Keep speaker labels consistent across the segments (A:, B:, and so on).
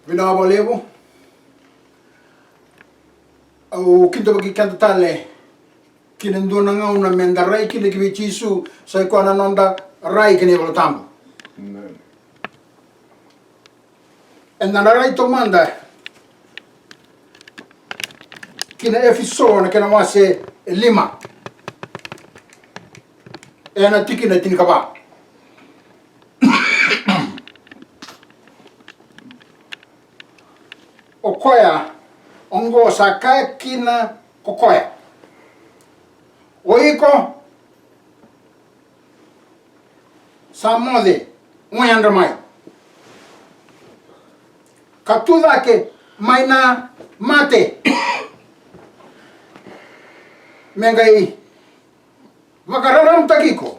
A: Vinava levo. Au kinta bagi kanta tale. Kinanduna ngauna menda rai kile kiwi chisu sai kwana nonda rai kini wala tambo. Enda na rai tomanda. Kina efisona kina wase lima. Ena tiki na tini kaba. Okoya ongo sakai kina kokoya. Oiko samode nguyandra mai. Katudake maina mate. Mengai vakararam takiko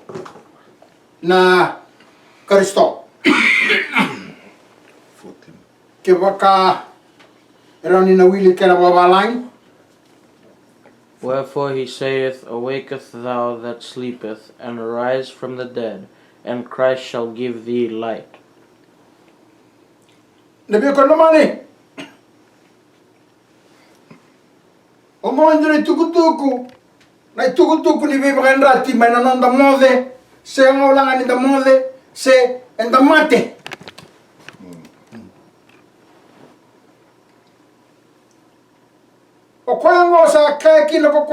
A: na Kristo. Ke vaka erani na wili kera wawalang.
B: Wherefore he saith, Awaketh thou that sleepeth, and arise from the dead, and Christ shall give thee light.
A: Nabi ko namani. Omo andre tukutuku. Na tukutuku ni viva rati mai nanonda mode. Se ngolanga ni da mode, se enda mate. O kwango sa kaki na ko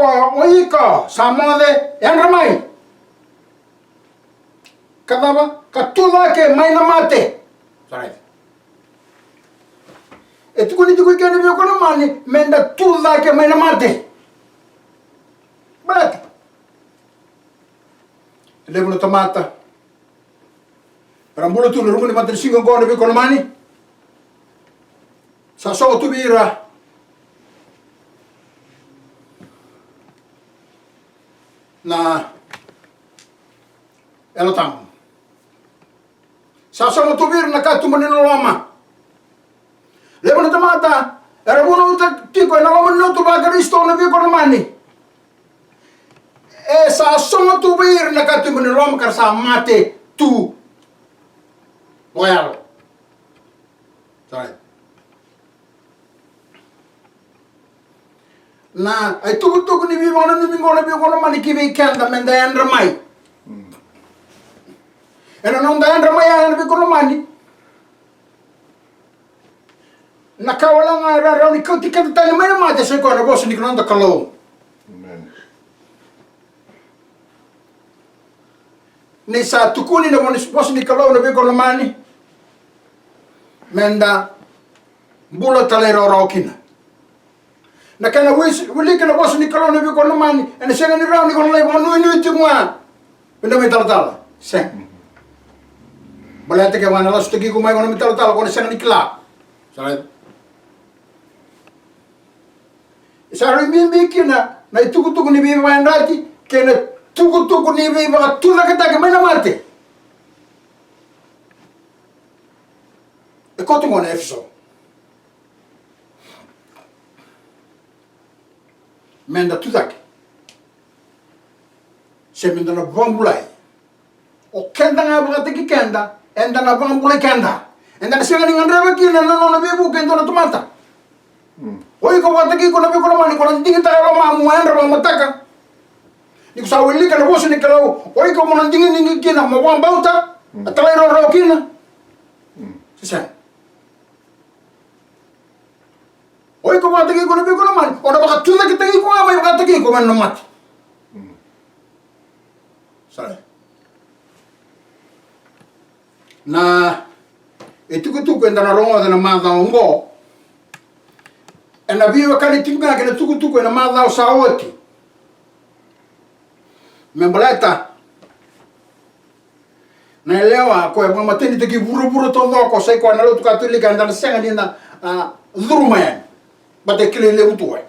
A: oika sa mode yanramai. Kadaba katula ke mai na mate. Sorry. E tu kuni tu kuni kani vio kono mani menda tula ke mai na mate. Balat. Levo na tomata. Rambulo tu rumuni mate singo kono vio kono mani. Sa so tu bira. Na ela tam. Sa so tu bira na katu manino lama. Levo na tomata. Era buono tiko na lama no tu ba Kristo na vio kono mani. E sa songo tu bir na katu mani lama kar sa mate tu moyalo. Sorry. Na ai tu ni vivo na ni ngona mani kivi kanda menda andra mai. Era non da andra mai andra kono mani. Na kawala nga ra ni ko tikata tali mai mate se ko na boss ni kono kalo. Ni sa tukuni na moni boss ni kalo na be kono mani. Menda bula tale rokina. Na kana wili kana boss ni kalo na be kono mani ena senga ni raw ni kono lai wanu ni tumwa. Menda me tala sen. Balate ke wana la stegi ko mai kono me tala kono senga ni kla. Sarai. Sari mimbi kina na tuku ni bibi mandati kena tuku ni bibi ba tula kata ke mana mate. E kotu ngone efso. Menda tudake. Se menda na bombulai. O kenda nga ba tiki kenda, enda na bombulai kenda. Enda na senga ni ngandra kina na bibu kenda na tomata. Oi ko wata ki ko na ko mani ko ndingi ta ro ma mu andra ma mataka ni ko sa wili ka no bosu ni ka oi ko mo ndingi ni kina mo wa bauta atala ro kina sisa oi ko wata ki ko na ko mani o na ba tu na ki ta ki ko ma ba ta ki ko man no mat sala na etuku enda na rongo na ma da ngo ena viva kali tinga kena tuku ena madao saoti. Membaleta. Na elewa ko e mama teni teki buru tondo ko sai ko na lutu ka tuli ka ndana senga ni na zuruma ya. Bate kile le utu ai.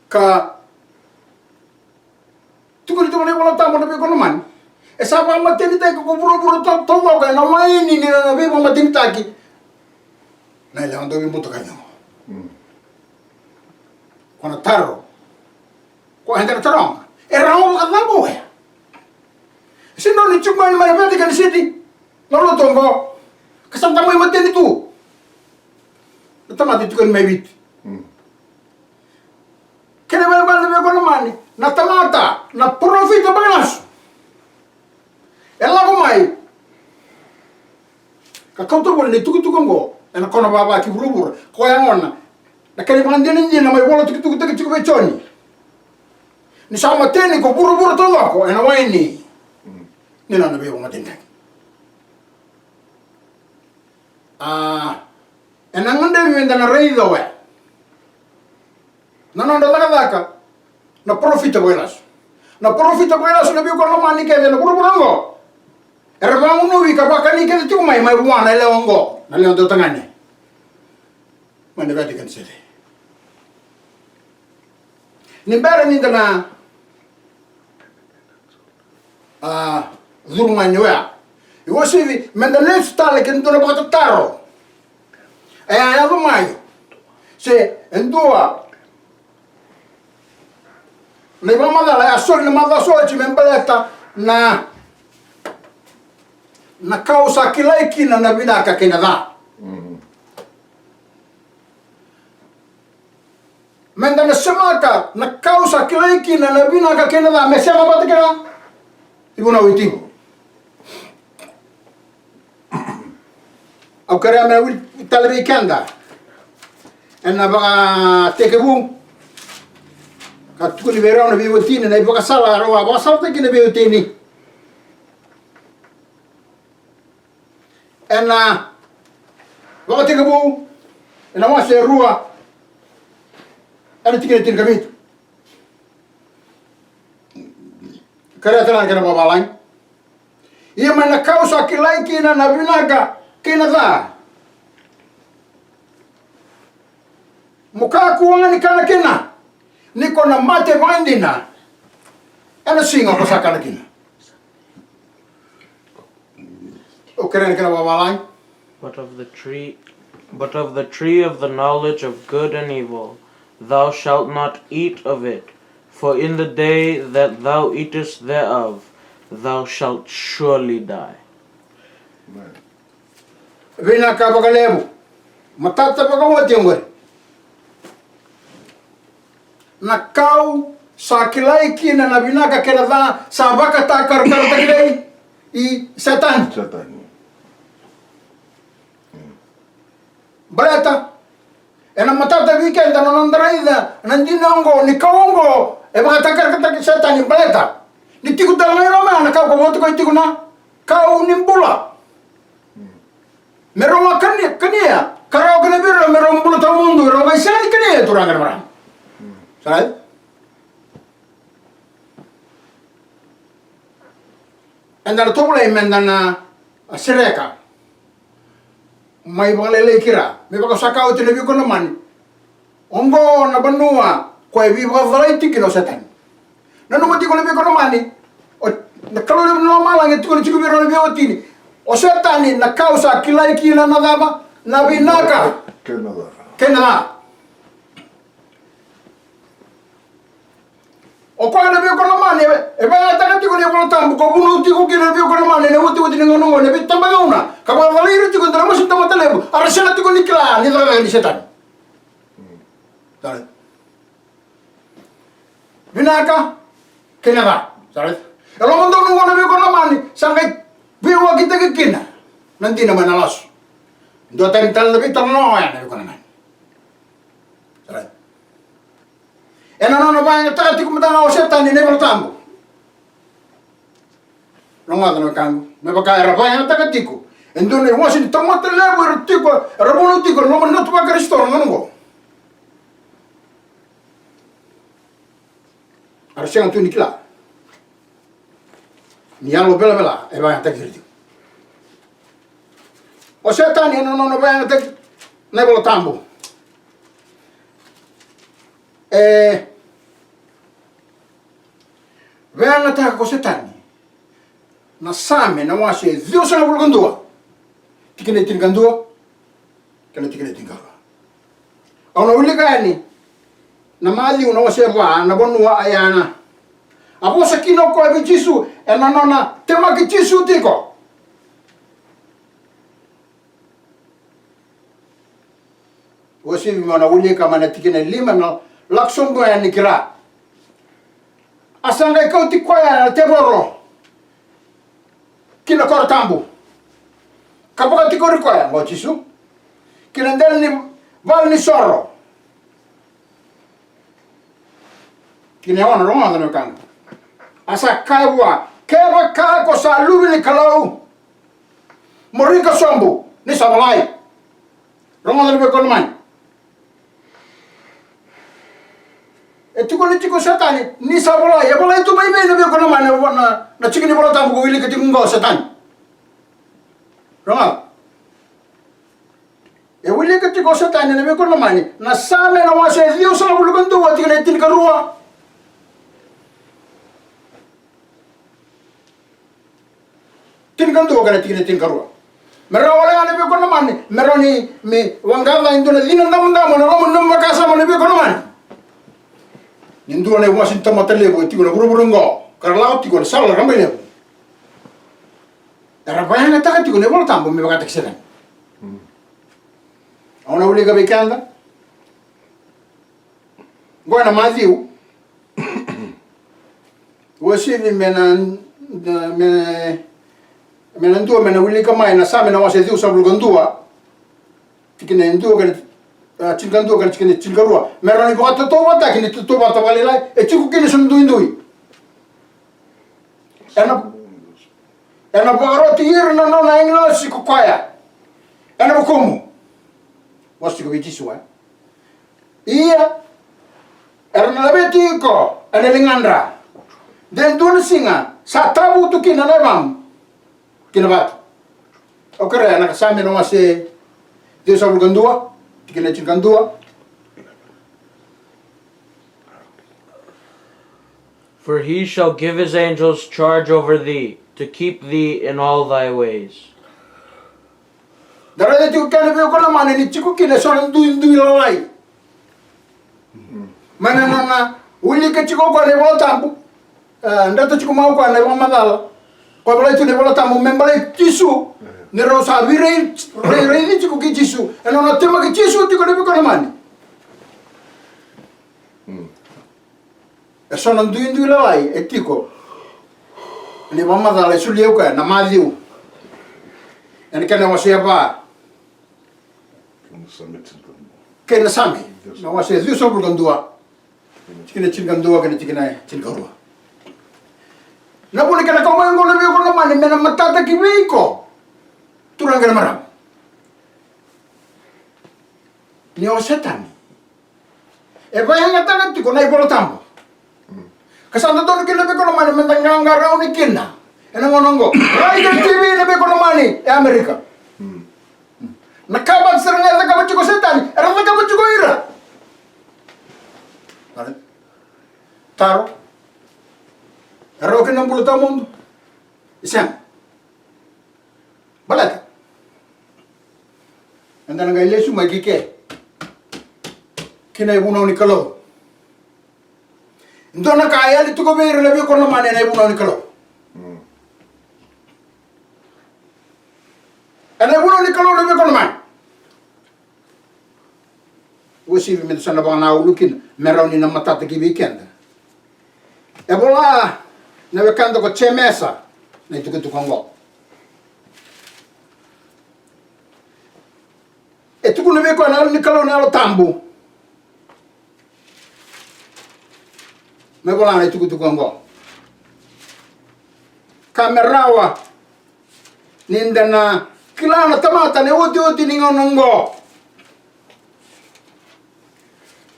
A: Ka tuku ni wala tamo na be ko man. E sa mama teni teki ko buru tondo ka na mai ni na be mama teni taki. Na ile ando bimuto kanyo. Kona taro. Ko henda taro. Era o ka labo. Sino ni chuma ni mara vete kan city. Lalu tunggu. Kesan tamu yang mati itu. Natamati itu kan mebit. Kena bal lebih ekonomi. Natamata. Na profit apa nas? Ela kumai. Kakau tu boleh tuku go. Ena kono baba ki burubur. Ko yang ona. Na kali bandeni ni na mai bola tuku beconi. Ni sama teni ko buru-buru to ko ena waini. Ni na be wonga tenda. Ena ngande wenda na reido we. Na daka. Na profit buenas. Na profit buenas na bi ko no mani ke na buru-buru ngo. Era bangun nuwi ka bakani ke tu mai buana le ongo. Na le on tangane. Mane vedi kan sede. Ni bara ni dana zurmani wa. Iwo sivi menda le stale ke ndo na taro. Ya mai. Se endua. Ne mama dala asol ne mama asol ci membeleta na causa kilai na binaka kinada. Menda na semaka na causa kilai na binaka kinada me sema batikera. Ibuna witi. Au kare me wil talbi kanda. Enna ba tekebu. Katu ni verão na biotini na iboka sala roa ba salta ki na biotini. Enna ba tekebu. Enna mo se rua. Ana tikene tin kamit. Kare tana kana ba balai. Ia mana causa ki lai kina na binaga kina da. Muka kuanga ni kana kina. Niko na mate bandina. Ana singa ko sakana kina. O kare kana ba balai.
B: But of the tree of the knowledge of good and evil, thou shalt not eat of it, for in the day that thou eatest thereof, thou shalt surely die.
A: Vina ka bagalebu. Matata bagawati ngore. Na kau sa kilai kina na binaka kena da sa baka ta kar takilai I setan. Baleta. Ena matata weekend na nandaraida nandinongo ni kaongo e baka takar setan ni baleta. Ni tiku dalai roma na kau ko ko tiku na kau nimbula. Meroma kania karau kena biro merom bulu tamundu roma sai kania turangan marang. Sai? Andar tobla mendana sereka. Mai balele kira. Me baka sakau tene bi kono man. Ongo na banua ko e bi ba variety kilo setan. Nanu mati ko bi kono mani. O na kalo no mala ngi tiko chiku biro bi otini. O setani na causa kilai kila na daba na binaka. Kenada. O kwa na bi kono mani e ba ta tiko ni ko tambu ko bunu tiko kila bi kono mani ne uti ngono ne bi tamba ngona. Ka ba valiro tiko ndra mo sinta matalebu. Arasana tiko ni kila ni dra ni setan. Dale. Binaka kenada. Dale. Elo mondo no ngono bi kono mani sangai biwa kita kekina. Nanti naman alas. Ndo tal lebih terno ya na bi kono mani. Dale. Ena no ba nga tati kumata o setan ni nebal tambo. Nonga no kan. Me baka era ba nga takatiku. Endo ne wasi tomate lebo tiko rabono tiko no no to ba kristo no ngo. Arsiang tu nikla. Ni alo bela e ba nga takitiku. O setan ni no ba nga tak nebal tambo. Vela ta ko setani. Na same na wase zio sana bulgandua. Tikene tingandua. Kana tikene tingala. Ona uligani. Na mali una wase ba na bonua ayana. Apo sakino ko e Jesu e na nona tema ki Jesu tiko. Wasi mana uli ka mana tikine lima na laksombo ya nikira. Asanga kau tikwaya te boro. Kina kor tambu. Kapaka tikori kwaya mo chisu. Kina ndel ni val ni soro. Kina wana ronga na kanga. Asa kaiwa kera ka ko sa lubi ni kalau. Morika sombu ni samalai. Ronga na ko man. Etiko satani ni samalai. Ya bola itu mai mai na ko man na chikini bola tambu ko wili ke tingo satani. Ronga. E wili ke tingo satani na ko man na same na wase Dios na bulukan tu wati na tin karua. Tin kan tu kana tin karua. Mero wala ngane be kono mani mero ni mi wangala indona dina ndamunda mo no mo makasa mo be kono mani indona Washington matale bo tiko na burungo karla tiko na sala rambele era bayana taka tiko ne bola tambo me bagata kisena ona uli ga bekanda ngona maziu washini mena ndua mena wili kama ina sa mena wase diu sabul gandua tikine ndua kan chingandua kan tikine chingarua mera ni bota to bota kini to bota wale lai e chiku kini sundu indui ena baro tiir na no na inglo siku kwaya ena bukumu wasi ko bitiswa iya erna labeti ko ena lingandra den dun singa sa tabu tu kina lebam kinabat okere anak same no wase Dios sabul gandua tikine chingandua.
B: For he shall give his angels charge over thee to keep thee in all thy ways.
A: Darada tu kana be ko na mane ni chiku kine sonan du lalai mana na uli ke chiku ko le voltampu ndato chiku mau ko na mamadala ko bala tu ne bola tamu membale tisu ne rosa vire re ni chiku ki tisu e non ha tema che tisu ti ko ne ko mani e sono ndu lai e tiko ne mamadala su liu ka na maziu ene kana wasia ba kena sami na wasia ziu so bulgandua tikine chingandua kana tikine chingarua na boleh kena kau main golem yo golem mani mena matata kibiko turang kena maram ni o setan e bayang ngata tiko nai bolo tambo kasanda ton kena be golem mani mentang ngarau ni kena ena ngonongo rai ke TV ne be golem mani e Amerika nakabat seranga ta kabat ko setan era ta kabat ko ira taro Ero ke 60 tahun isang balat anda nang ilesu mai kike kina ibuna ni kalo ndona kaya li tuko be rele ko na mane na ibuna ni kalo ana ibuna ni kalo le ko na mane wosi mi sana bana ulukin meroni na matata ki weekend e bola na wekando ko chemesa na ituko tukongo etuko na beko na ni kalo na lo tambu me bola na ituko tukongo kamerawa nindana kilana tamata ne oti ni ngonongo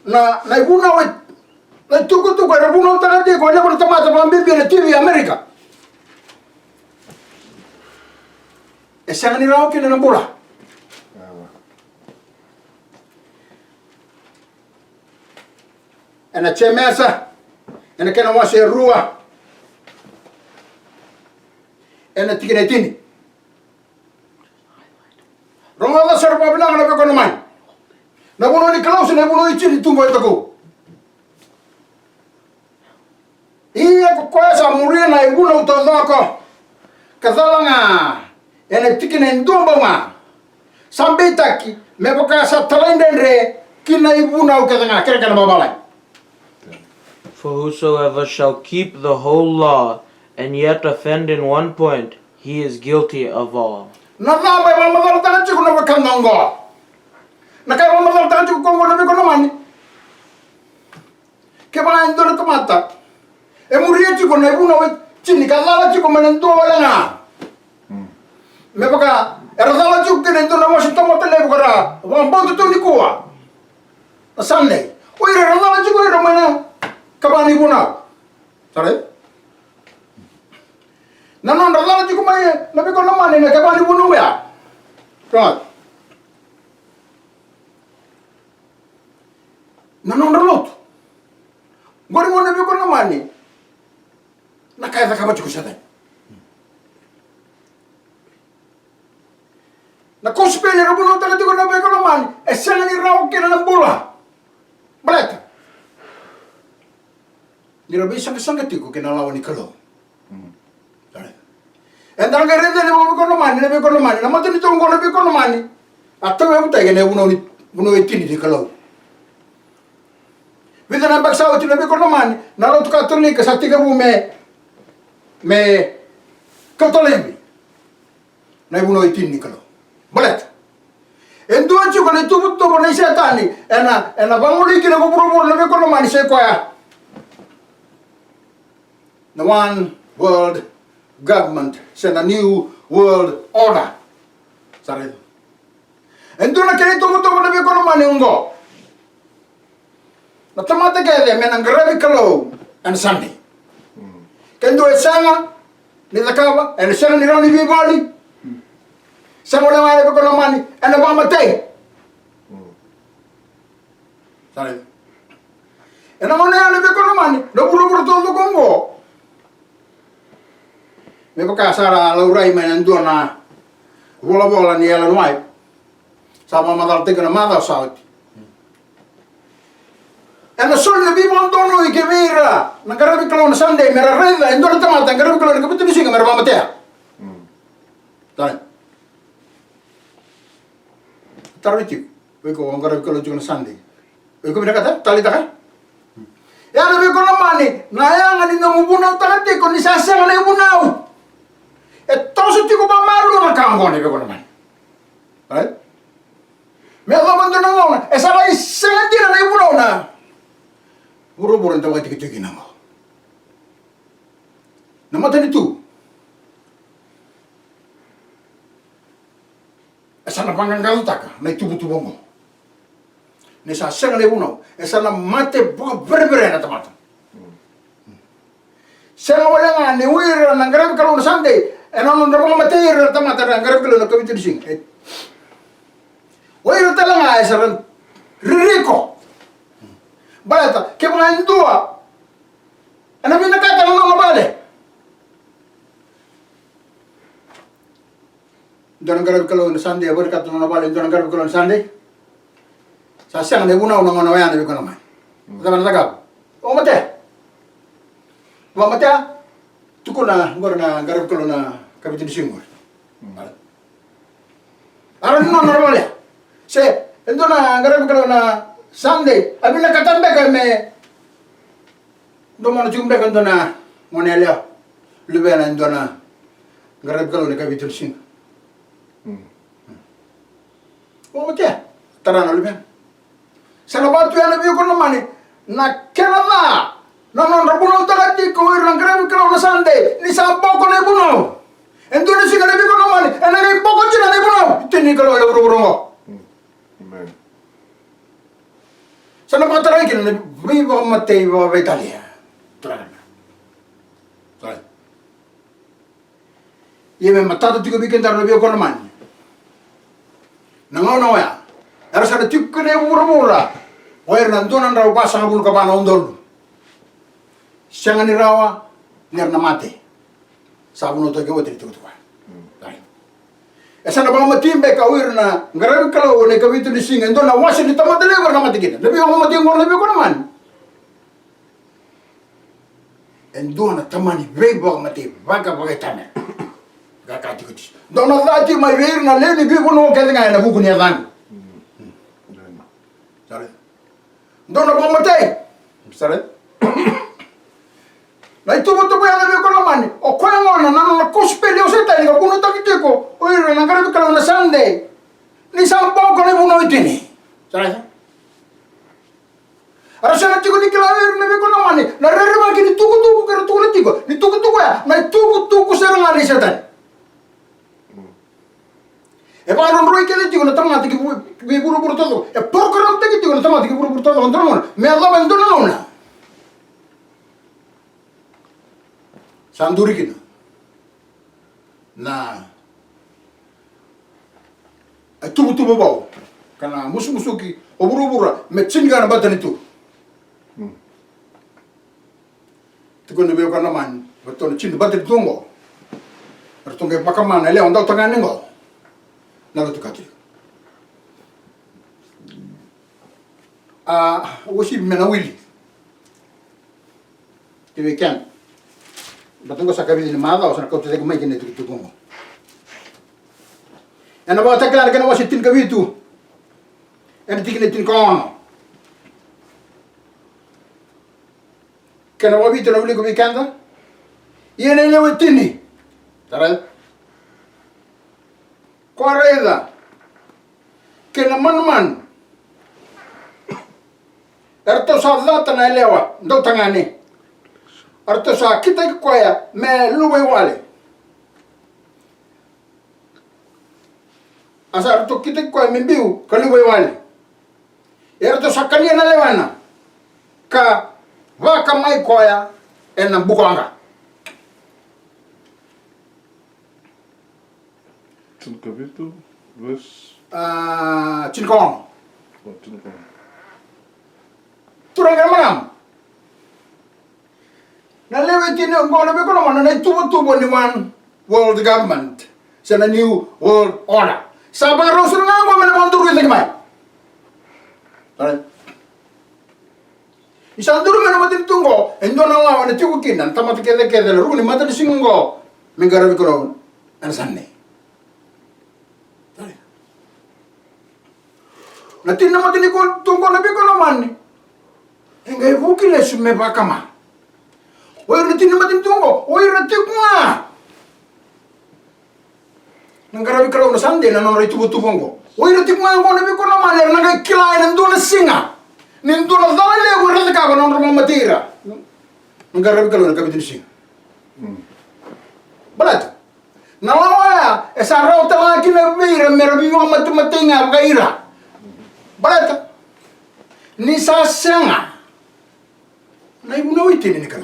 A: na ibuna we na tuku era buno tarade ko le ko tamata mambe na TV America e sangani rawo ke na bola ana chemesa ana kana wase rua ana tikine tini ronga da serba bilang na be ko man na buno ni klaus na buno ichiri tumbo itako iya ko sa muria na ibuna utodoko kazalanga ene tikine ndomba ma sambetaki Me baka sa talain den re kina ibuna o kadanga kere kana babalai.
B: For whosoever shall keep the whole law and yet offend in one point, he is guilty of all.
A: Na na ba ba madal ta chiku na bakang ngo. Na kaya ba madal ta chiku kongo na biko naman. Ke ba ndo na tomata. E muria chiku na ibuna o chini kala chiku manento wala na. Me baka era dala chiku kene ndo na mo tomata le bukara. Wa mboto to ni kuwa. Na Sunday. O ira dala chiku ira mana. Kabani ibuna. Sare? Nanon dala chiku mai na biko naman na kabani ibuna ya. Right. Nanon dalot. Gori mo na biko naman ni. Nakaya ka ba chiku sa tay? Na kospele ra buno ta ko na biko naman. E sanga ni raw kina ng bola. Baleta. Ni rabi sanga tiko kinalawan ni kalo. Entar ka rin din mo biko naman, ni biko naman. Na mato nito ngo na biko naman. Ato mo tayo na buno itini di kalo. Vida na baksa o tinabi ko naman, narot Katolik sa tiga mo me Katolik. Na ibuno itini kalo. Balet. Endo ancho ko na tubot to na siya tani. Ena banguli kina ko puro na ko naman siya ko ya. The one world government, sa new world order. Sare. Endo na kini tubot to na ko naman ngo. Na tamata kaya men ang grabe kalo and Sunday. Kendo esanga ni lakaba, and esanga ni rani bibali. Sama lang ay ko naman, ano ba matay? Sare. Ano mo na yan ko naman, nabulo to kongo. Me baka sara laurai men ando na bola ni ela nuai. Sama madal te na madal saut. Ena sol na bimon dono ikevira. Nagarabi kalau na Sunday mera reda endo na tamata nagarabi kalau na kapitu singa mera mamatea. Tara. Tariti. Weko nagarabi kalau juga na Sunday. Weko bina kata tali taka. Ya na weko na mani na ya ngani na mubuna takati ko ni sasa ngani mubuna. Toso tiko ba malu na kango ni weko na mani. Right? Me abando na ngona. Esa ba isenti na mubuna na. Buru-buru entah wajib kecil nama. Nama tadi tu. Esana panggang kau tak? Naik tubuh bongo. Nesa sengal lebu nau. Esana mate buka berbeda na tamata. Sengal wala nga ni uir nang garab kalau na Sunday. Enon nang mate ir tamata nang garab kalau na kami tu dising. Uir talang esaran ririko. Balata, ke mga indua. Ano pinakatanong ng mabale? Doon ang garab kalo na Sunday, abot katanong ng mabale, doon ang garab kalo na Sunday. Sa siyang nabunaw ng manawayan, nabi ko naman. Tama na tagab. O mate. O mate, tuko na, ngor na garab kalo na kapitin singor. Aron no normal ya. Se, ito na garab kalo na Sunday, abi na katambe kami. Doon mo na jumbe kan doon na monelya. Lube na doon na garab kalo na kapitul sing. O mati, tara na lube. Sa nabatu yan nabi ko naman na kena na. Nanon rabunaw tagati ko irang garab kalo na Sunday. Ni sabaw ko na ibunaw. Endo na siya nabi ko naman. Nagay pokot siya na ibunaw. Ito ni kalo ay buru-buru mo.
C: Amen.
A: Sana pataray kina may mga matay mga Italia. Tara na. Tara. Iya matado tigo bikin taro biyo ko naman. Nangaw na waya. Era sa tigo ko na mura-mura. Oyer nandonan raw pa sa ngabul ka pa na undol. Siya nga ni rawa, ner na mate. Sabi no to gawa dito to pa. Esa na ba matimbe ka uir na ngarabi kalaw na kawito ni singa ndo na wasin ni tamadelever na matigin. Labi ako matingor labi ko naman. Endo na tamani bebo mati baga baga tame. Gakati ko tis. Do na lati may weir na leni bi ko no kaya nga na buko niya dan. ira na karabi kalau na Sunday. Ni sampau kana buno itini. Salah. Arasa na tigo ni kilawir na beko na mani. Na rerema kini tuku kara tuku na tigo. Ni tuku ya. Na tuku serang ari setan. E paron roi kele tigo na tamati ki buru todo. E porkoro te ki tigo na tamati ki buru todo ondron. Me Allah bantu na ona. Sanduri kina. Na tubu bau. Kana musu ki oburu me chinga na batani tu. Tigo na beo kana man. Betul chinga batani tungo. Bertungge pakaman ele onda tangan ngo. Naga tu kati. Wasi mena wili. Tibe kan. Batunggo sakabi ni mada o sana kau tete kumai kene tu tungo. Ana ba taklar kana wasi tin kabitu. Ana tikine tin kono. Kana wabi tena wili kubikanda. Yene lewe tini. Taral. Koreda. Kena man. Erto sadlata na elewa. Ndo tangani. Erto sa kita koya me luwe wale. Asa erto kita koya me biu ka luwe wale. Erto sa kania na lewana. Ka waka mai koya ena bukwanga.
C: Tinkavitu verse
A: Chinkong.
C: Tinkong.
A: Turang manam. Na lewe tini ngona be kono mana na tubo ni one world government. Sana new world order. Sabar rosul nga ngoma na montur kita kemai. Tara. Isanduru mena matin tunggo. Endo na nga na tigo kinan tamat kede runi mata singo. Mengara be kono ansanne. Natin naman din ko tungkol na biko naman ni. Engay buki le sume bakama. Oy natin naman din tungkol. Oy natin ko nga. Nanggarabi ka na sande na nanonoy tubo-tubong ko. Oy natin ko nga na biko naman ni. Nangay kilay nando na singa. Nando na dali ko rin ka ba nang matira. Nanggarabi ka na kabitin singa. Balat. Nawawaya. Esa raw talaga kinabira. Merabi yung matumatinga. Kaira. Balata ni sasenga na ibuno itini ni kano.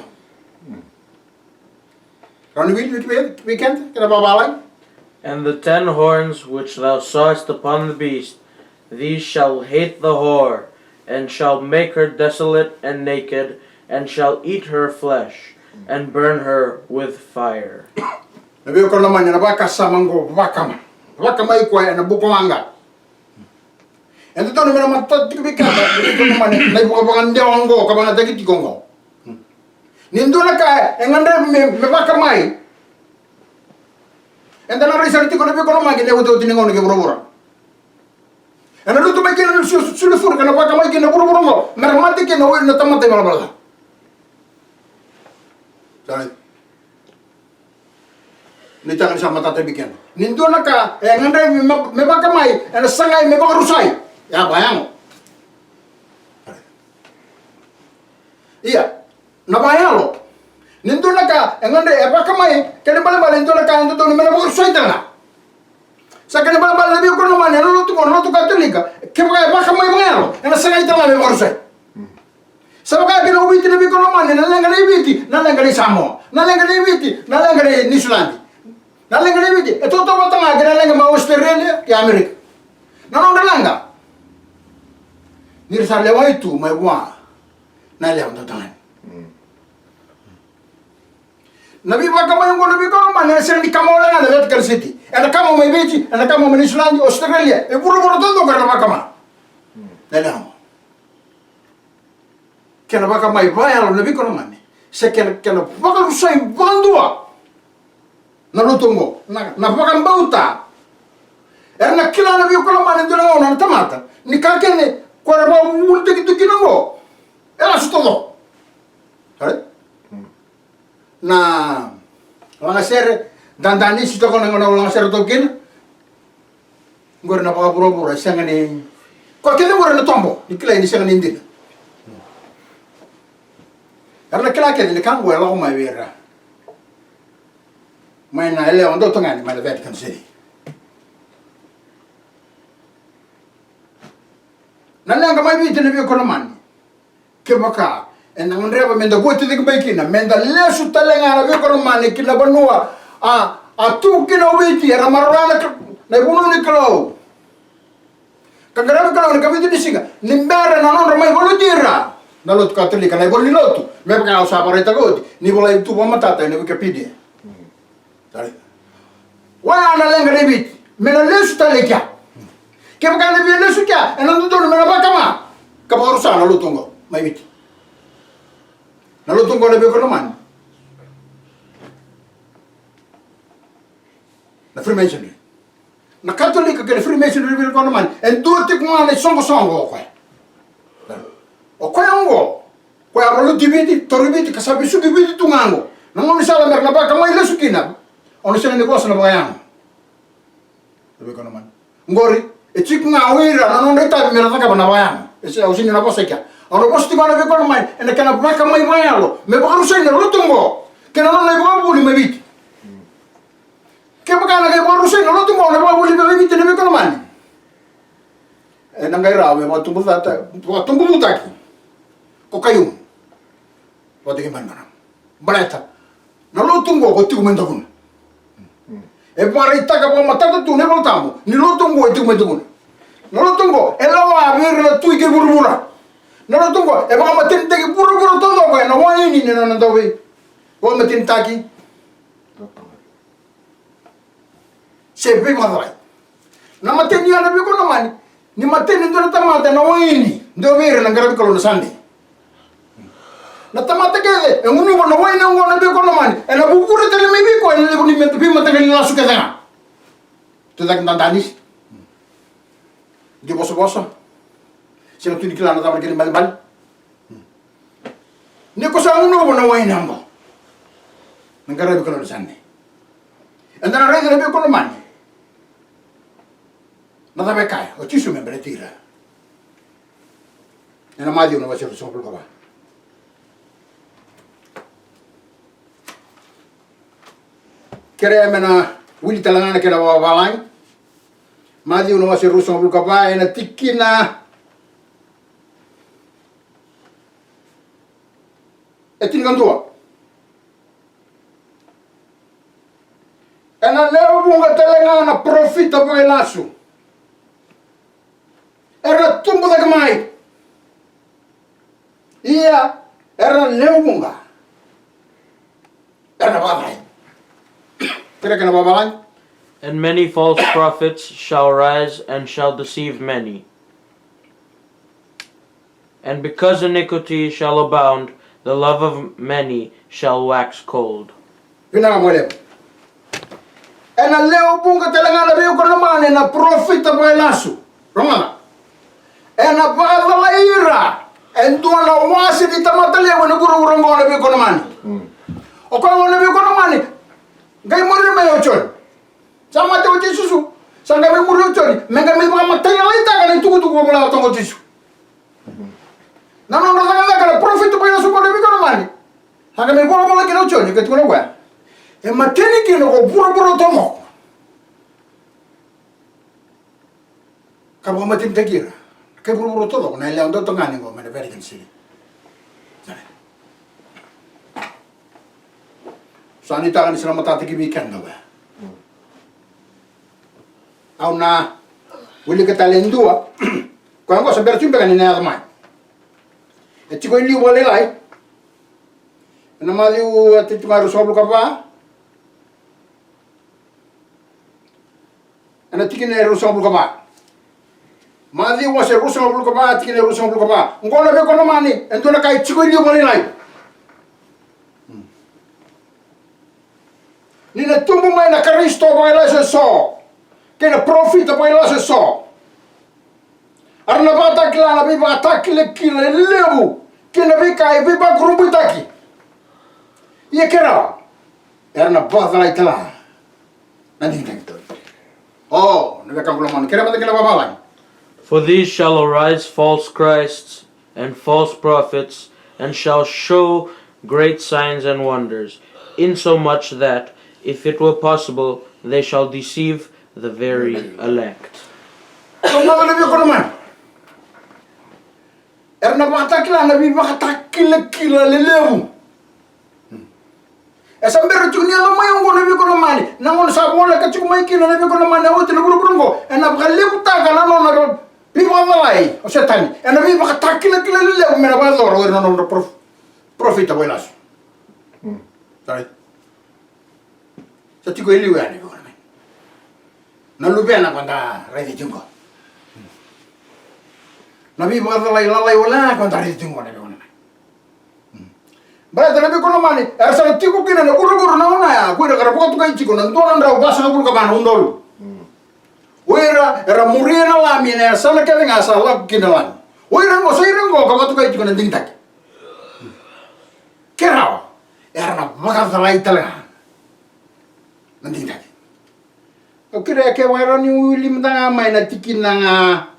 A: Kano weekend kana babalay.
B: And the 10 horns which thou sawest upon the beast, these shall hate the whore, and shall make her desolate and naked, and shall eat her flesh, and burn her with fire.
A: Nabi ko naman na baka samango wakama. Wakama iko na bukumanga. Ento to naman matot tikbika dito naman may buka bangan dewango kabanga dagit tigongo. Nindo na ka engande me bakamai. Ento na research ko nabi ko naman gine uto tiningo ni burubura. Eno luto may kina sulfur kana bakamai kina burubura mo. Mermati kina uwi na tamate malabala. Sorry. Ni tangan sa mata tabikan. Nindo na ka engande me bakamai eno sangay me bakarusay. Ya bayang. Iya, nabayang lo. Nintu naka, engande apa kamai, kene bala nintu naka nintu ni mana bukan soita na. Sa kene bala nabi ko naman, ano to katolika, kaya apa kamai bayang lo, ena sa ita na me bukan soita. Sa baka binubiti nabi ko naman, nalangga ibiti, nalangga Samo, nalangga ibiti, nalangga Nisulandi. Nalangga ibiti, ito to batanga, nalangga ma Australia, ki Amerika. Nanon nalangga. Nirsa lewa itu mai wa na lewa tangan. Nabi ba kama yung nabi ko man sir di kamo lang na Vatican City. Ana kamo mai beti, ana kamo mai Islandi Australia. E puro todo ko na ba kama. Na lewa. Kena ba kama iba ya nabi ko man. Se kena ba ka usai bandua. Na lutungo, na ba kan bauta. Erna kila nabi ko man ndona na tamata. Ni kakene Kuara ba multa gitu kinongo. Ela todo. Kare? Na mga ser dandani sito ko nang mga ser to kin. ngor na pa buro sangani ko kede ngor na tombo ikla ni sangani ndin arna kala kede ni kango la ko mai vera mai na ele ondo tongani mai Vatican City nalanga mai bi tene bi ko man ke maka en ngreba menda goti de bekina menda lesu talenga na bi ko man kina banua a tu kina witi era marwana na bunu ni klo kagara klo ni kabiti disinga nimbere na non mai volu dirra na lot katolika na volu lotu me ka usa pareta goti ni vola tu bo matata ni ke pidi dale wala na lenga rebit mena lesu taleka ke maka na bi lesu kya en ando do mena bakama ka baru sana lutungo mai witi na lutungo na bi ko man na Freemason na Catholic ke Freemason ri ko man en do te ko ane songo o ko yango ko ya lo dibiti to ribiti ka sabi su dibiti tungango na mo misala mer na ba ka mai lesu kina ono sene negosio na bayang ri ko man ngori e chik nga wira na non deta mi rata ka na bayang e se usini na poseka ono posti ko na be ko man en kana ba ka mai bayalo me ba ru sene lo tungo ke na non le ba buli me bit ke baka na ke baru sen no tu mo na ba buli be bit ne ko man e na ngai ra me ba tu buta ki ko kayu ba de man na baleta na lo tungo ko tu mendo kun e para ita ka ba mata tu ne voltamo ni lo tungo e tu mendo kun no lo tungo e la wa ver tu ke burbura no lo tungo e ba matente ke burbura todo ko no wa ni ne na ndawe o matintaki sepe madrai na mateni ana bi ko no mani ni mateni ndo na tamata na wini ndo vere na ngarabi ko no sande na tamata ke e ngunu ko no wini ngo na bi ko no mani e na bukure tele mi bi ko e le ko ni metu bi mata ni la su ke dana to dak ndandanis di boso se no tu di kila na tamata ke mal ni ko sa ngunu ko no wini ngo na ngarabi ko no sande andana rede na bi ko no mani nada me cae, o chisu me tira. E na madio non va a ser sopra il cavà. Kere mena wili talangana kera wa balai. Madio non va a ser sopra il cavà e na tikina. E tingandua. E na leo bunga talangana profita poi lasu. Era tumbo da mai. Ia era leunga. Era babai. Kira kana babai?
B: And many false prophets shall rise and shall deceive many. And because iniquity shall abound, the love of many shall wax cold.
A: Pina mole. Ena leo bunga talangana biyo ko naman na profita poi lasu. Roma. Ena bala la ira endua na wasi di tamata lewe na guru ngona be kono mani o ko ngona be kono mani ngai mori me ochon sama te ochi susu sanga me mori ochon menga me ba mata la ita kana tuku tuku bola tongo tisu na no no na kala profit po yosu kono be kono mani sanga me bola bola kino ochon ke tuno wa e mateni kino ko buro tomo kabo matin tegira que buru todo na ile ndo tongani ngo me Vatican City sanita kan sila matati ki weekend ba au na wili ka talendua ko ngo sa bertumbe kan ina ma e ti ko li wole lai na ma liu ati tumaru soblu ka ba ana tikine ro soblu ka ba Madi wase rusa bulu kaba tikine rusa bulu kaba ngona be kono mani endona kai chiko ndi moni lai ni na tumbu mai na Kristo mai la so ke na profita mai la so arna bata kila na biba atakile kile lebu ke na bika biba grubu taki ye kera arna bata la itala nani ngento Oh, nabi kangkulamani. Kira mata kila babalan.
B: For these shall arise false Christs and false prophets, and shall show great signs and wonders, insomuch that, if it were possible, they shall deceive the very elect.
A: Kung nabi kangkulamani. Erna bakatakila nabi bakatakila lelewu. Esa mbere chuni ala mayo ngone bi kono mani nangon sa bola ka chuk mai kino bi kono mani o tinu gurungo ena bakalle kutaka na no na bi wallahi o setani ena bi bakatakila kila lelewu mena ba doro no no profita buenas sai sa tiko ili wani kono mani na lubena kwanda redi jungo na bi wallahi lalai wala kwanda redi jungo na kono mani Baik, tapi kalau mana? Asal tiku kena nak guru na mana ya? Kau dah kerap kau tukai cikgu nanti orang dah bahasa guru kapan undol. Era muriana lah mina asal kena ngasal lah kena lah. Nggak seiring kau tukai cikgu nanti tak. Kera, era nak makan salah italah nanti tak. Oke deh, kayak ni William tengah main tikin nanga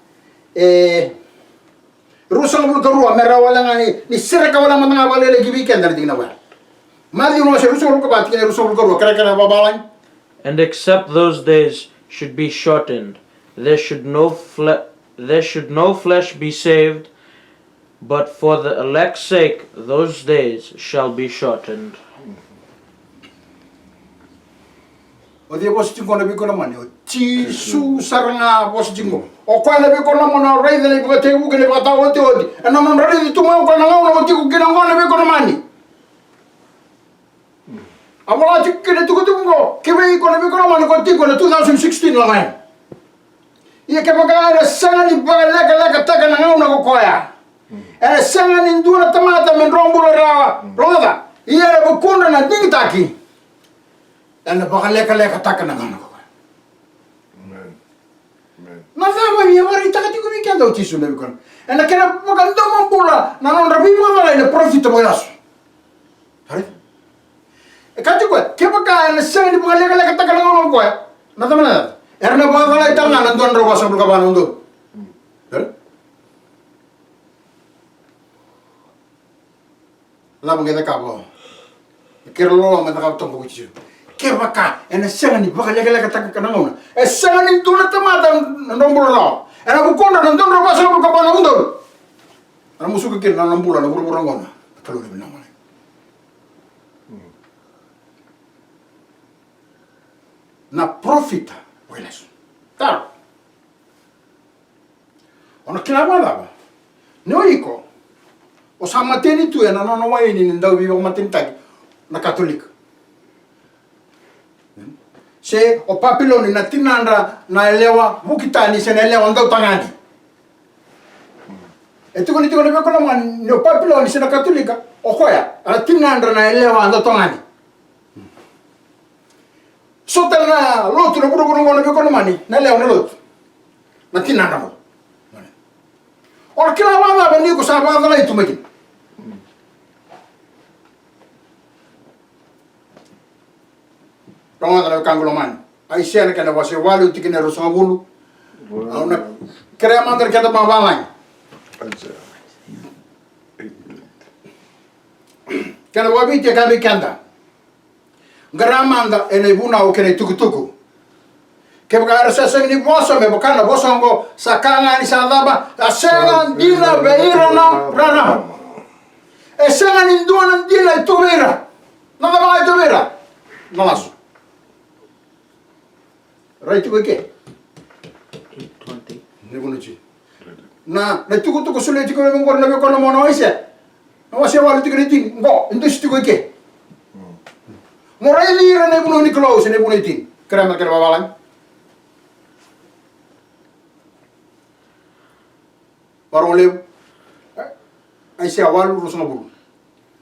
A: Rusang bulu kerua merawala ni serka wala matanga wala lagi weekend dari tingna wala. Mali no se rusang bulu kebat kini rusang bulu kerua kera babalan.
B: And except those days should be shortened, there should no flesh be saved, but for the elect's sake those days shall be shortened.
A: O dia bos jingo na biko na mani o tisu saranga bos jingo o kwa na biko na mani o raida na biko te uke na bata o te odi ana man rari di tuma o kwa na ngau na tiku kina ngau na biko na mani amola tiku kina tuku tungo kebe iko na biko na mani ko tiku na 2016 la mai ia ke baka na sanga ni baka leka taka na ngau na ko koya era sanga ni nduna tamata men rombulo rawa roda ia na bukunda na dingtaki Anda bakal leka taka na ngana ko.
C: Amen.
A: Nazama mi amari taka tiku weekend au tisu na bikon. Anda kena bakal ndo mambula na non rabi wala ina profit mo yaso. Hari? Kati ko ke baka na sanga ni bakal leka taka na ngana ko. Nazama na. Erna bakal ita na ndon ro basa bulka banu ndo. Hari? La mungkin tak apa. Kira lo mata kau tunggu kuciu. Kebaka, ena sanga ni baka lega taka kana ngona. Sanga ni tuna tamata nombolo la. Ena bukonda nandon ro basa ko kapana undol. Ana musuka kin na nombula na buru ngona. Kalau ni namane. Na profita, welas. Tar. Ona kila baba. No iko. O sama teni tu ena no wa ini ndau bi matin tag na katolik. Se o papiloni na tinandra na elewa bukitani se na elewa ndau tangani. Etu koni tikoni beko man no papiloni se na katolika o koya ala tinandra na elewa ndau tangani. Sota na lotu no buru ngona beko mani na elewa na lotu. Na tinandra mo. Or kila wala bani ko sa bala itu makin. Tonga na kangoloman. Ai siya na kana wasi walu tikina rusong bulu. Au na kaya mandar kada mabalang.
C: Isaiah 8:20.
A: Kana wabi te kabi kanda. Garamanda ene buna o kene tukutuku. Kaya baka arasa sa ni bosa me baka na bosa ngo sakanga ni sadaba asenga dina beira na rana. Esenga ni ndona dina itubera. Nada ba itubera. Nalasu. Right ko ke?
B: 8:20.
A: Nebunuchi. Na tuku sulit ko ng korna ko na mono isa. Na wasi wala tikritin. Ngo, ito si ko ke. Moray lira na ibuno ni Klaus na ibuno itin. Krema kera babalang. Parang lew. Ay siya walu rusong bulu.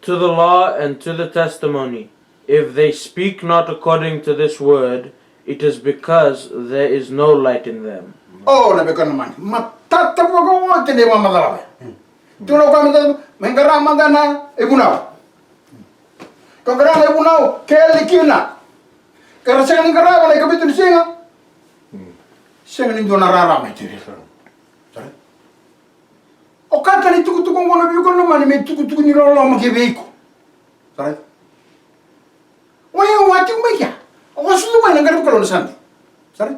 B: To the law and to the testimony, if they speak not according to this word, it is because there is no light in them.
A: Oh, nabi ko naman. Matatapo ko mo tindi mo madalawa. Tunaw kami tayo, menggarama na ibunaw. Kung garama ibunaw, kaya likina. Kaya sa kaning garama na ikabito ni siya. Senga ni dona rara mai tiri. Sare. O kata ni tuku ngono bi ko no mani me tuku ni rolo ma ke beiko. Sare. Oya wati umeka. O wasu mai na ngaru ko sandi. Sare.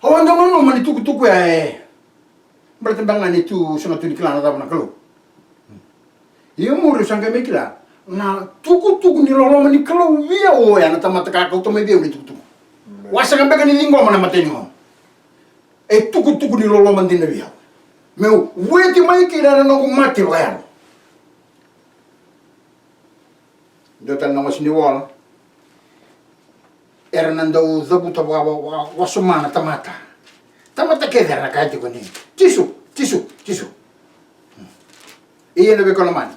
A: Hawan dong no mani tuku ya. Berarti bangan itu sangat tu dikilana da bana kalau. Iya muru sangka mekila. Na tuku ni rolo mani kalau via o ya na tamata ka ko to me via ni tuku. Wasa kan beka ni lingua mana mateni mo. E tuku ni rolo mani na via. Meu weti mai kira na no mati royal. Dota na wasini wala. Era nando zabuta wa wasumana tamata. Tamata keder na kaiti ko ni. Tisu. Iya na beko na mani.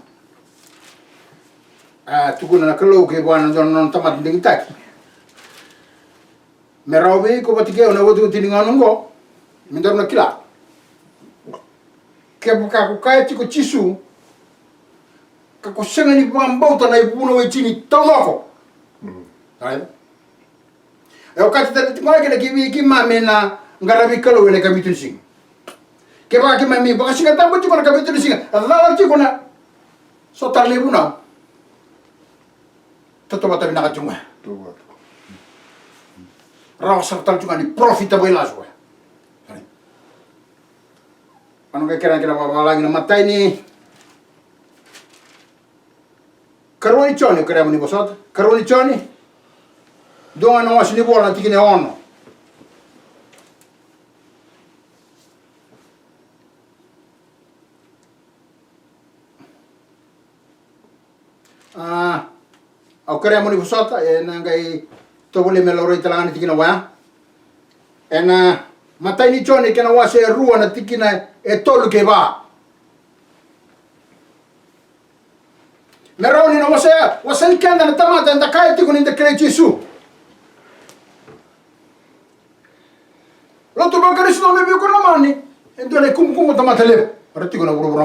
A: Tuku na kalau ke buana non tamat ding taki. Merawi ko batike ona wodu tiningan ngo. Mindor na kila. Ke buka ko kai tiko chisu. Ka ko senga ni bambau ta na ibuno we chini tomoko. Ai. Eu kati ta tinga ke ki ki mamena ngarabi kalau wele kabitun sing. Ke ba ke mami ba singa tambo tiko na kabitun sing. Allah tiko na so tarle buna. Toto bata bina kacunga. Rawa sartal cunga ni profitable las gue. Anu kira lagi na matai ni. Karoni choni kira mani bosot. Karoni choni. Donga no wasini bola tikine ono. Au kare moni busata ngai to bole meloro italanga tikina wa matai ni choni kena wa se rua na tikina e tolu ke ba meroni no wasa kenda na tamata nda kai tikuni nda kre Jesu lo to ba kare sino me ko na mani endo le kum tamata le ratiko na buru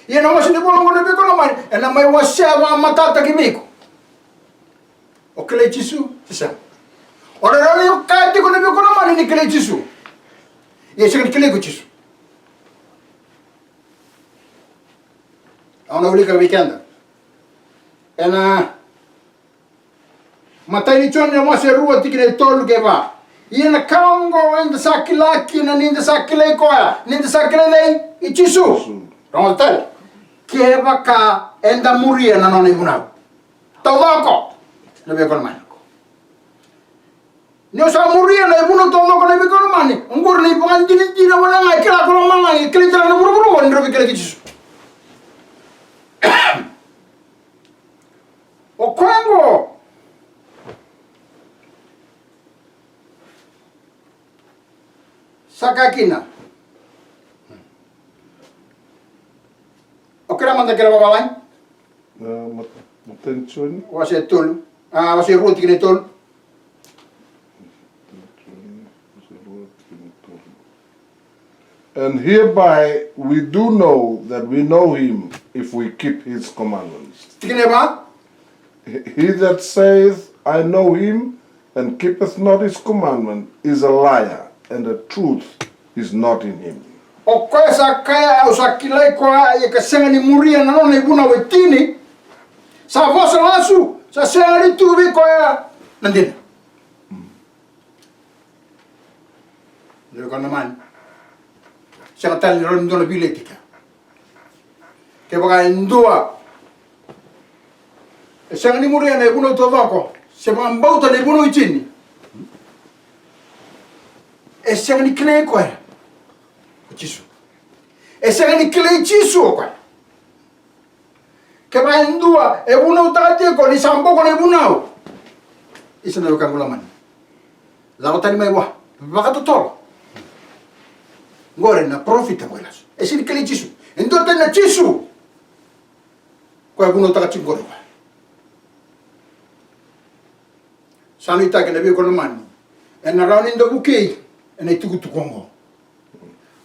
A: Ia na wasi ni bolong ngone beko na mani ena mai wasi wa matata kimiko. O kele Jesu sisa. Ora rani o kati ko na beko na mani ni kele Jesu. Ia sing kele ko Jesu. Ana uli ka weekend. Ena matai ni choni mo se rua tikine tolu ke ba. Ia na kaongo enda sakilaki na ninda sakile koa. Ninda sakile nei i Jesu. Rontal. Keba ka enda muria na noni bunau. Toloko. Lebe kon mani. Ni osa muria na ibuno toloko lebe kon mani. Ngor ni bukan dina wala ngai kila ko mama ngai kila tara na buru mon robi kila kisu. O kwango. Sakakina. Okera manda kira babalan?
C: Matenchoni.
A: Wase tol. Wase roti kine tol.
C: And hereby we do know that we know him if we keep his commandments.
A: Tikine ba?
C: He that saith, I know him, and keepeth not his commandment, is a liar, and the truth is not in him.
A: O koe sa kaya au sa kilai koa e ka senga ni muria na nona ibuna wetini. Sa vosa lasu, sa senga ni tuvi koa nandina. Leo kana man. Senga tali ron dona biletika. Ke baka indua. E senga ni muria na ibuna tovako. Se mbauta na ibuna itini. E senga ni kile koa. Jesu. E se ni kile Jesu kwa. Ke ba ndua e buna utate ko ni sambo ko ni buna. Isa na kangula man. La otani mai wa. Baka to tolo. Ngore na profita bolas. E se ni kile Jesu. Ndo tena Jesu. Kwa buna utate ngore wa. Sanita ke na bi ko man. E na rauni ndo buki. E na tuku tukongo.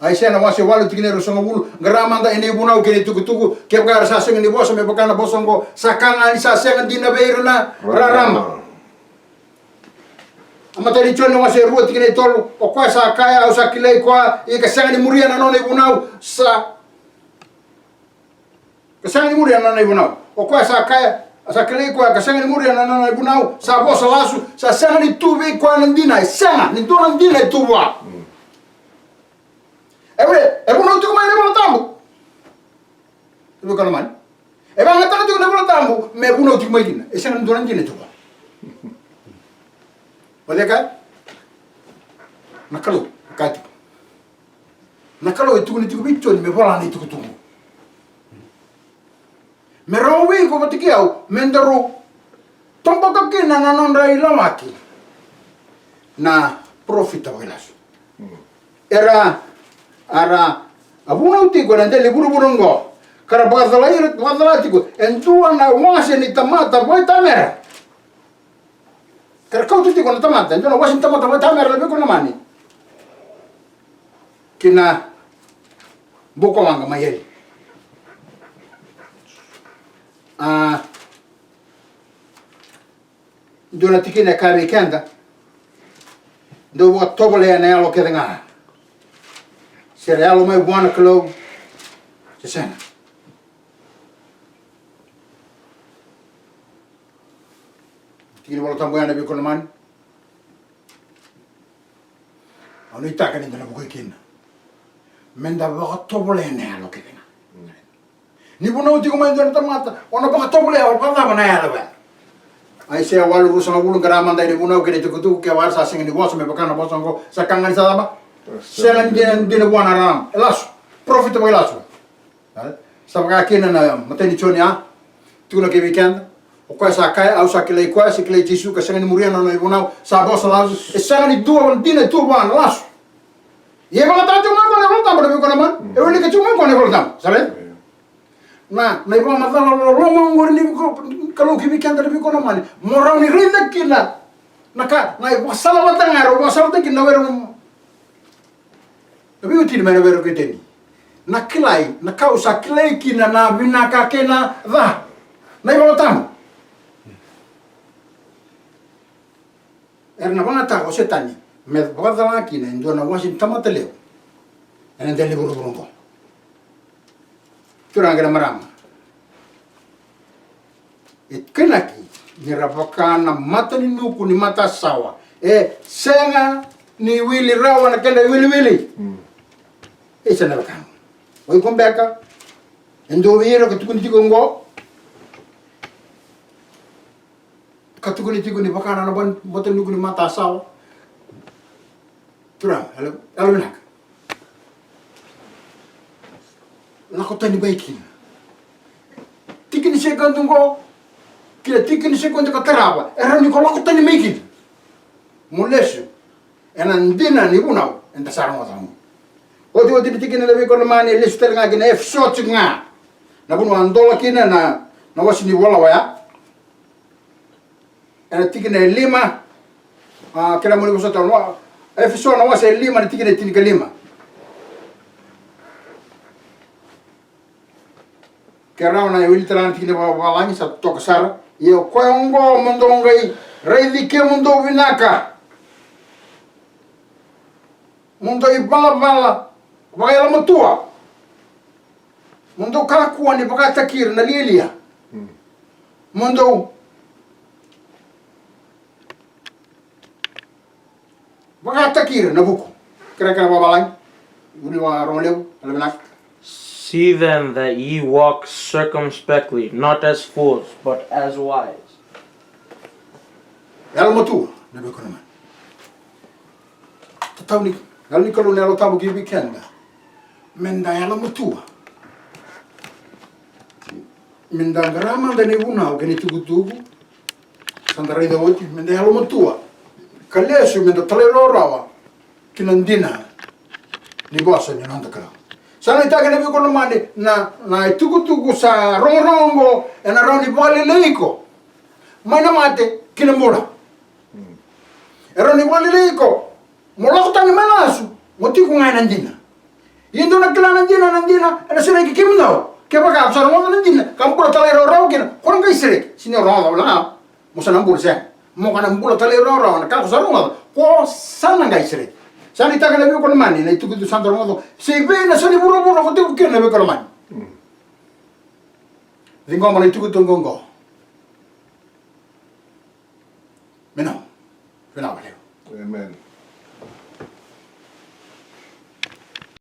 A: Aisha na wase walu tikine rosongo bulu ngaramanda ene buna ukene tuku ke baka sa senga ni bosa me baka na bosongo sakanga ni sa senga dina beirna rarama Amatari chone wa se ruo tikine tolu o kwa sa kaya au sa kilei kwa I ka sanga ni muria na nona ibunau sa ka sanga ni muria na nona ibunau o kwa sa kaya sa kilei kwa ka sanga ni muria na nona ibunau sa bosa lasu sa sanga ni tuve kwa nandina sanga ni to nandina tuwa ebunau tu mai lebon tambu tu kana man eba ngata tu lebon tambu me ebunau tu mai dina sanga ni to nandina tuwa Olha nakalo kati nakalo itu ni tuku bicho ni me bola ni tuku tuku me rawi ko batiki au mendaro tombo ka kina na nonra ilamaki na profita wilas era ara abuna uti ko nande liburu burungo kara bazala tiko entua na wase ni tamata boy tamera kau tu tiko na tamata, então wasin tamata vai tamera lebe ko na mani. Kina boko wanga mayeri. Dona tikina ka weekenda. Do wa tobole na alo kedenga. Cerealo mai buona kilo. Se sena. Tiki wala tambo yana biko naman. Ano itaka ni dana bukoy kin. Menda baka tobole na alo kena. Ni buno tiko mai dana tamata. Ono baka tobole o baka na alo ba. Ai se walu rusana bulu garama dai ni buno kene tiko tu ke war sa singa ni boso me baka na boso ngo sa kangan sa ba. Sela ni buona ram. Elas profit mo elas. Sa baka kena na mateni choni a. Tiko na ke weekend. O kwa sa kai au sa kilei kwa si kilei tisu ka sanga ni muriana no ibunau sa bosa lasu e sanga ni dua dina tu ban lasu ye ba ta tu ma ko ne volta ba ko na man e woni ke tu ma ko ne volta sale na iba ma dala lo ngor ni ko kalau ki weekend ni ko na man morau ni rinda kina na ka na iba sala mata ngaro ba sala kina wero bi uti ni mena wero ke teni na kilai na ka usa kilei kina na vinaka kena va na iba tamu Erna banga ta o setani me badala kina ndo na wasin tamata leo ena dele buru buru turanga na marama kenaki ni rapakana mata ni nuku ni mata sawa senga ni wili rawa na kenda wili isa na bakang oi kombeka endo wiro ke tukun tikongo katukuni tikuni bakana na ban boten nuguni mata sawa tura alo nak lakotani baikin tikini sekundu ngo kila tikini sekundu ka taraba era ni ko lakotani maikin molesu enandina ni bunau enta sarang watamu odi tikini lebe ko mani lister nga gina f shot nga na bunu andola kina na wasini wala waya ena tikina lima kila muli bosa tano efso na wasa lima ni tikina tinika lima kera na yuli tran tikina walangi sa toka sara yo koyongo mondongai reidi ke mundo vinaka mundo ibala wala matua mundo kakua ni baka takir na lilia mundo takir na buku kira-kira babalang uli wa romleu albenak.
B: See then that ye walk circumspectly, not as fools, but as wise.
A: Yalo matu na beko naman tataw ni gal ni kalu nelo tabu gibi kenda menda yalo matu menda grama da ni una gani tugu sandare da oti menda yalo matu kalesu menda talero rawa kinandina ni bosa ni nanda kala sana itaga na biko nomande na tugu sa rongo na roni bole leiko mana mate kinamura eroni bole leiko molokta ni manasu motiku ngai nandina yendo na kala nandina na sere ki kimno ke baka absar mo nandina kampura talero rawa kina kon ngai sere sini rawa la mo sana mbur se mo kana mbula tale ro na ka sarunga ko sana ngai sere sani taka na ko mani na tuku tu santo mo se ve na sani buru ko te ko na be ko mani vingo mo na tuku tu ngongo